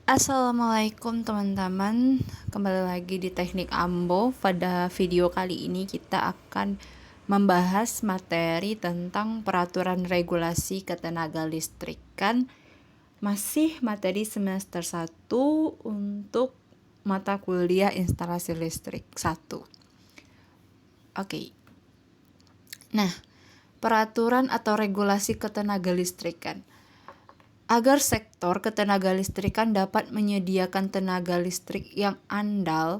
Assalamualaikum teman-teman, kembali lagi di Teknik Ambo. Pada video kali ini kita akan membahas materi tentang peraturan regulasi ketenaga listrikan. Masih materi semester 1 untuk mata kuliah instalasi listrik 1. Oke. Nah, peraturan atau regulasi ketenaga listrikan. Agar sektor ketenaga listrikan dapat menyediakan tenaga listrik yang andal,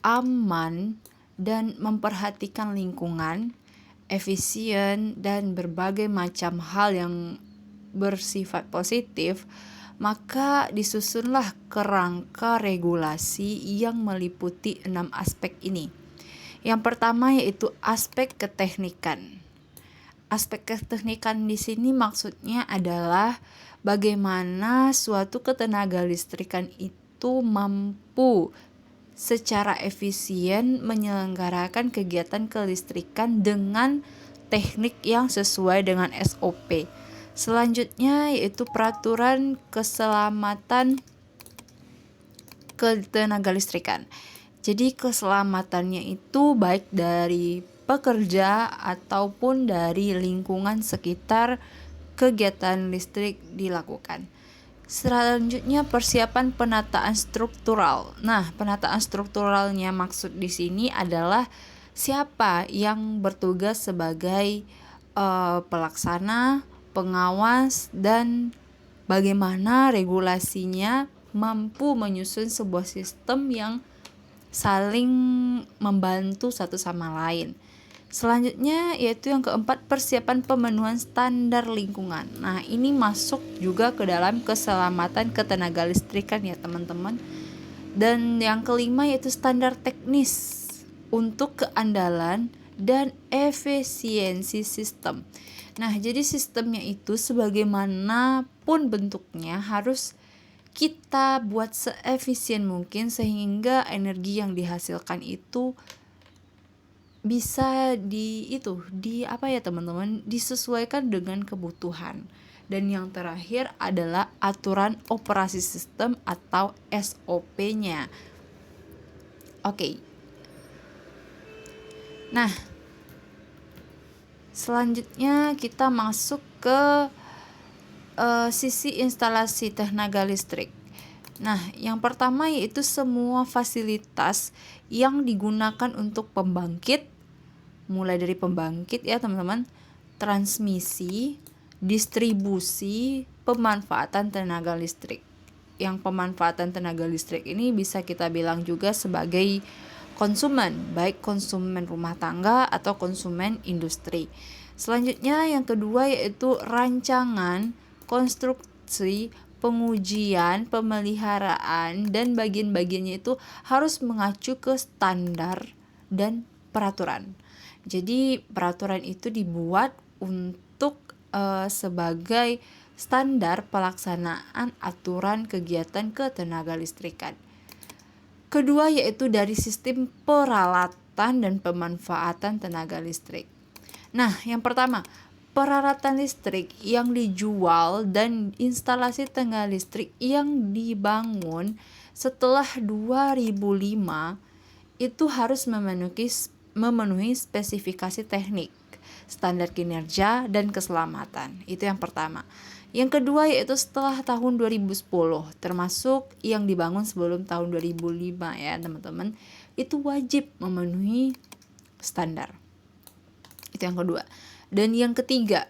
aman, dan memperhatikan lingkungan, efisien, dan berbagai macam hal yang bersifat positif, maka disusunlah kerangka regulasi yang meliputi 6 aspek ini. Yang pertama yaitu aspek keteknikan. Aspek keteknikan di sini maksudnya adalah bagaimana suatu ketenaga listrikan itu mampu secara efisien menyelenggarakan kegiatan kelistrikan dengan teknik yang sesuai dengan SOP. Selanjutnya yaitu peraturan keselamatan ketenaga listrikan. Jadi keselamatannya itu baik dari pekerja ataupun dari lingkungan sekitar kegiatan listrik dilakukan. Selanjutnya persiapan penataan struktural. Nah, penataan strukturalnya maksud di sini adalah siapa yang bertugas sebagai pelaksana, pengawas, dan bagaimana regulasinya mampu menyusun sebuah sistem yang saling membantu satu sama lain. Selanjutnya yaitu yang keempat, persiapan pemenuhan standar lingkungan. Nah, ini masuk juga ke dalam keselamatan ketenaga listrikan ya teman-teman. Dan yang kelima yaitu standar teknis untuk keandalan dan efisiensi sistem. Nah, jadi sistemnya itu sebagaimanapun bentuknya harus kita buat seefisien mungkin sehingga energi yang dihasilkan itu bisa disesuaikan dengan kebutuhan. Dan yang terakhir adalah aturan operasi sistem atau SOP-nya. Oke. Nah, selanjutnya kita masuk ke sisi instalasi tenaga listrik. Nah, yang pertama yaitu semua fasilitas yang digunakan untuk pembangkit, mulai dari pembangkit ya teman-teman, transmisi, distribusi, pemanfaatan tenaga listrik. Yang pemanfaatan tenaga listrik ini bisa kita bilang juga sebagai konsumen, baik konsumen rumah tangga atau konsumen industri. Selanjutnya yang kedua yaitu rancangan, konstruksi, pengujian, pemeliharaan, dan bagian-bagiannya itu harus mengacu ke standar dan peraturan. Jadi peraturan itu dibuat untuk sebagai standar pelaksanaan aturan kegiatan ketenaga listrikan. Kedua yaitu dari sistem peralatan dan pemanfaatan tenaga listrik. Nah, yang pertama, peralatan listrik yang dijual dan instalasi tenaga listrik yang dibangun setelah 2005 itu harus memenuhi spesifikasi teknik, standar kinerja, dan keselamatan. Itu yang pertama. Yang kedua yaitu setelah tahun 2010, termasuk yang dibangun sebelum tahun 2005 ya teman-teman, itu wajib memenuhi standar. Itu yang kedua. Dan yang ketiga,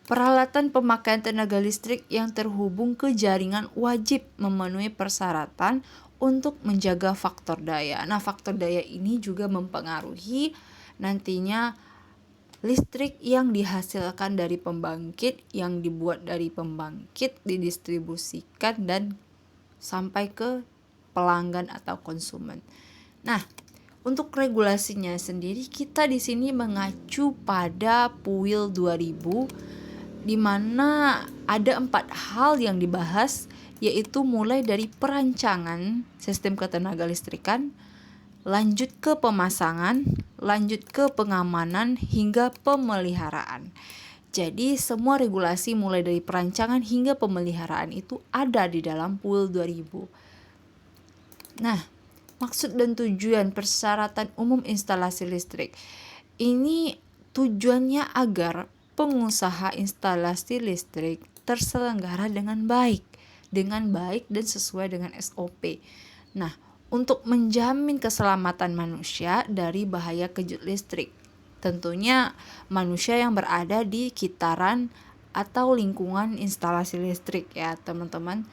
peralatan pemakaian tenaga listrik yang terhubung ke jaringan wajib memenuhi persyaratan untuk menjaga faktor daya. Nah, faktor daya ini juga mempengaruhi nantinya listrik yang dihasilkan dari pembangkit, yang dibuat dari pembangkit, didistribusikan dan sampai ke pelanggan atau konsumen. Nah, untuk regulasinya sendiri kita di sini mengacu pada PUIL 2000 di mana ada 4 hal yang dibahas, yaitu mulai dari perancangan sistem ketenaga listrikan, lanjut ke pemasangan, lanjut ke pengamanan hingga pemeliharaan. Jadi semua regulasi mulai dari perancangan hingga pemeliharaan itu ada di dalam PUL 2000. Nah, maksud dan tujuan persyaratan umum instalasi listrik ini tujuannya agar pengusaha instalasi listrik terselenggara dengan baik dan sesuai dengan SOP. Nah, untuk menjamin keselamatan manusia dari bahaya kejut listrik. Tentunya manusia yang berada di kitaran atau lingkungan instalasi listrik ya, teman-teman.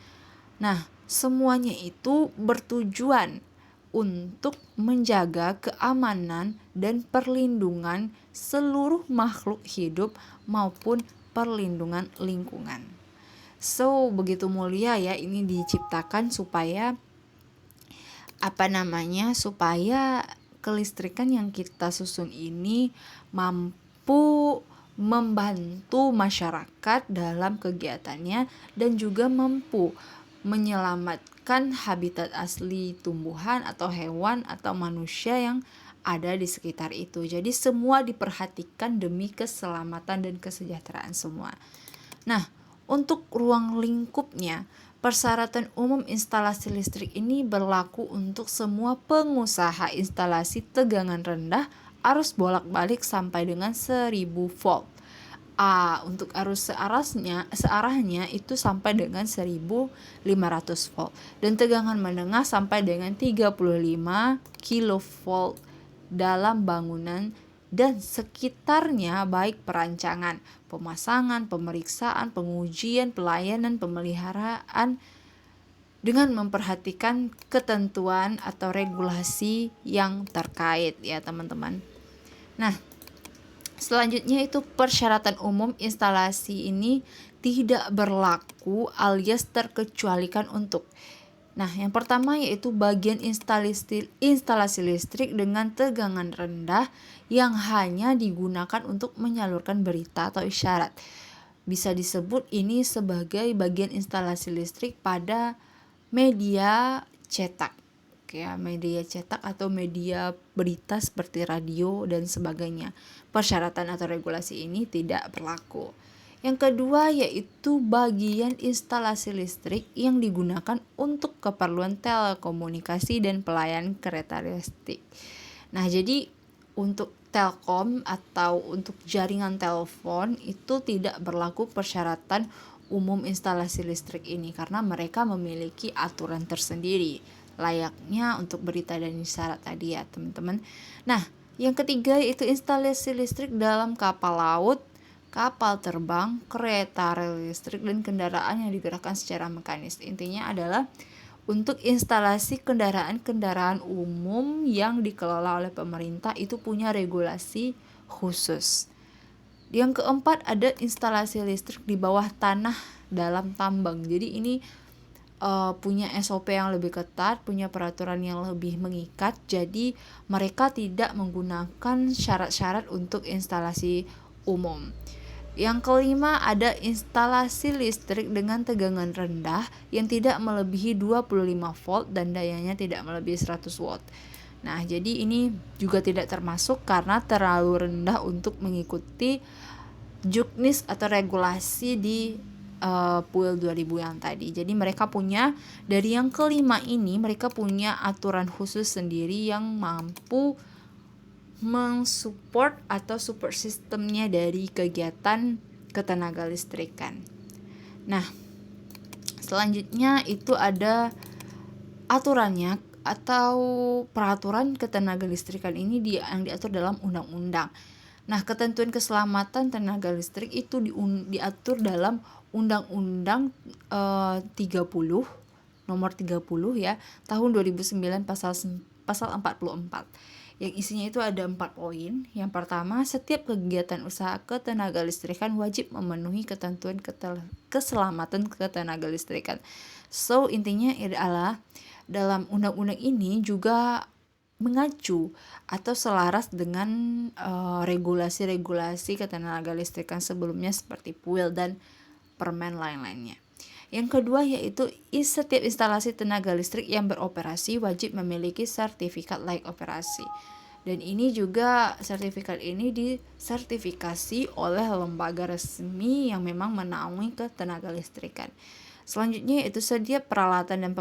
Nah, semuanya itu bertujuan untuk menjaga keamanan dan perlindungan seluruh makhluk hidup maupun perlindungan lingkungan. So, begitu mulia ya, ini diciptakan supaya supaya kelistrikan yang kita susun ini mampu membantu masyarakat dalam kegiatannya dan juga mampu menyelamatkan habitat asli tumbuhan atau hewan atau manusia yang ada di sekitar itu. Jadi semua diperhatikan demi keselamatan dan kesejahteraan semua. Nah, untuk ruang lingkupnya, persyaratan umum instalasi listrik ini berlaku untuk semua pengusaha instalasi tegangan rendah arus bolak-balik sampai dengan 1000 volt. Untuk arus searahnya itu sampai dengan 1500 volt dan tegangan menengah sampai dengan 35 kilovolt dalam bangunan dan sekitarnya, baik perancangan, pemasangan, pemeriksaan, pengujian, pelayanan, pemeliharaan, dengan memperhatikan ketentuan atau regulasi yang terkait ya teman-teman. Nah, selanjutnya itu persyaratan umum instalasi ini tidak berlaku alias terkecualikan untuk. Nah, yang pertama yaitu bagian instalasi listrik dengan tegangan rendah yang hanya digunakan untuk menyalurkan berita atau isyarat. Bisa disebut ini sebagai bagian instalasi listrik pada media cetak. Media cetak atau media berita seperti radio dan sebagainya. Persyaratan atau regulasi ini tidak berlaku. Yang kedua yaitu bagian instalasi listrik yang digunakan untuk keperluan telekomunikasi dan pelayanan kereta listrik. Nah, jadi untuk telkom atau untuk jaringan telepon itu tidak berlaku persyaratan umum instalasi listrik ini karena mereka memiliki aturan tersendiri layaknya untuk berita dan isyarat tadi ya, teman-teman. Nah, yang ketiga yaitu instalasi listrik dalam kapal laut, kapal terbang, kereta rel listrik, dan kendaraan yang digerakkan secara mekanis. Intinya adalah untuk instalasi kendaraan-kendaraan umum yang dikelola oleh pemerintah itu punya regulasi khusus. Yang keempat ada instalasi listrik di bawah tanah dalam tambang. Jadi ini punya SOP yang lebih ketat, punya peraturan yang lebih mengikat. Jadi mereka tidak menggunakan syarat-syarat untuk instalasi umum. Yang kelima ada instalasi listrik dengan tegangan rendah yang tidak melebihi 25 volt dan dayanya tidak melebihi 100 watt. Nah, jadi ini juga tidak termasuk karena terlalu rendah untuk mengikuti juknis atau regulasi di PUL 2000 yang tadi. Jadi mereka punya, dari yang kelima ini mereka punya aturan khusus sendiri yang mampu mensupport atau support sistemnya dari kegiatan ketenaga listrikan. Nah, selanjutnya itu ada aturannya atau peraturan ketenaga listrikan ini yang diatur dalam undang-undang. Nah, ketentuan keselamatan tenaga listrik itu diatur dalam Undang-Undang 30 nomor 30 ya tahun 2009 pasal 44. Yang isinya itu ada 4 poin. Yang pertama, setiap kegiatan usaha ketenaga listrikan wajib memenuhi ketentuan keselamatan ketenaga listrikan. So, intinya adalah dalam undang-undang ini juga mengacu atau selaras dengan regulasi-regulasi ketenaga listrikan sebelumnya seperti PUIL dan permen lain-lainnya. Yang kedua yaitu setiap instalasi tenaga listrik yang beroperasi wajib memiliki sertifikat layak operasi. Dan ini juga sertifikat ini disertifikasi oleh lembaga resmi yang memang menaungi ketenaga listrikan. Selanjutnya itu setiap peralatan dan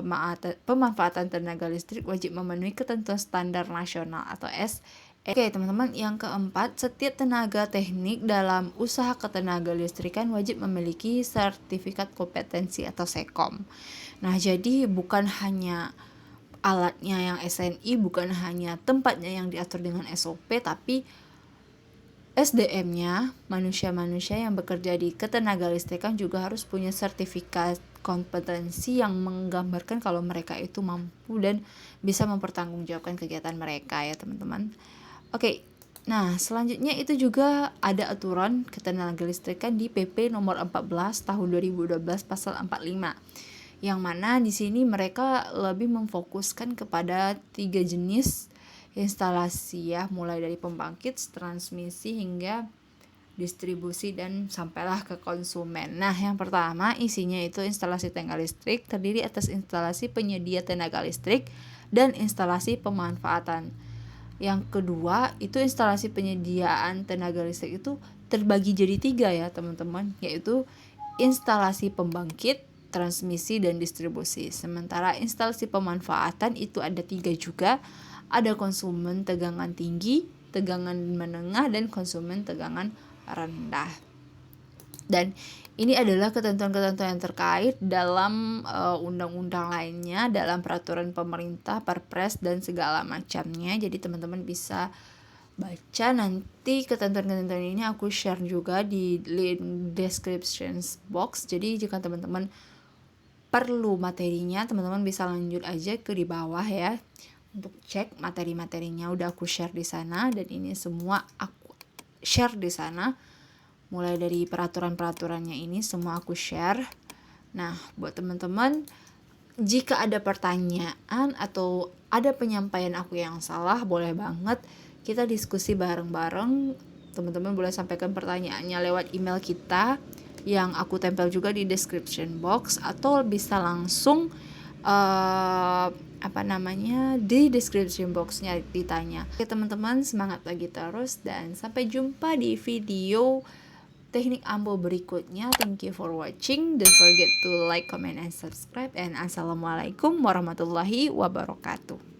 pemanfaatan tenaga listrik wajib memenuhi ketentuan standar nasional atau SE. Oke teman-teman, yang keempat, setiap tenaga teknik dalam usaha ketenaga listrikan wajib memiliki sertifikat kompetensi atau SEKOM. Nah jadi bukan hanya alatnya yang SNI, bukan hanya tempatnya yang diatur dengan SOP, tapi SDM-nya, manusia-manusia yang bekerja di ketenaga listrikan juga harus punya sertifikat kompetensi yang menggambarkan kalau mereka itu mampu dan bisa mempertanggungjawabkan kegiatan mereka ya teman-teman. Oke, nah selanjutnya itu juga ada aturan ketenaga listrikan di PP nomor 14 tahun 2012 pasal 45. Yang mana di sini mereka lebih memfokuskan kepada 3 jenis instalasi ya, mulai dari pembangkit, transmisi hingga distribusi dan sampailah ke konsumen. Nah, yang pertama isinya itu instalasi tenaga listrik terdiri atas instalasi penyedia tenaga listrik dan instalasi pemanfaatan. Yang kedua itu instalasi penyediaan tenaga listrik itu terbagi jadi 3 ya teman-teman, yaitu instalasi pembangkit, transmisi, dan distribusi. Sementara instalasi pemanfaatan itu ada 3 juga, ada konsumen tegangan tinggi, tegangan menengah, dan konsumen tegangan rendah. Dan ini adalah ketentuan-ketentuan yang terkait dalam undang-undang lainnya, dalam peraturan pemerintah, perpres, dan segala macamnya. Jadi teman-teman bisa baca nanti ketentuan-ketentuan ini aku share juga di link description box. Jadi jika teman-teman perlu materinya, teman-teman bisa lanjut aja ke di bawah ya untuk cek materi-materinya, udah aku share di sana. Dan ini semua aku share di sana, mulai dari peraturan-peraturannya ini semua aku share. Nah buat teman-teman, jika ada pertanyaan atau ada penyampaian aku yang salah, boleh banget kita diskusi bareng-bareng. Teman-teman boleh sampaikan pertanyaannya lewat email kita yang aku tempel juga di description box, atau bisa langsung di description boxnya ditanya. Oke teman-teman, semangat lagi terus dan sampai jumpa di video teknik ambo berikutnya. Thank you for watching. Don't forget to like, comment, and subscribe. And assalamualaikum warahmatullahi wabarakatuh.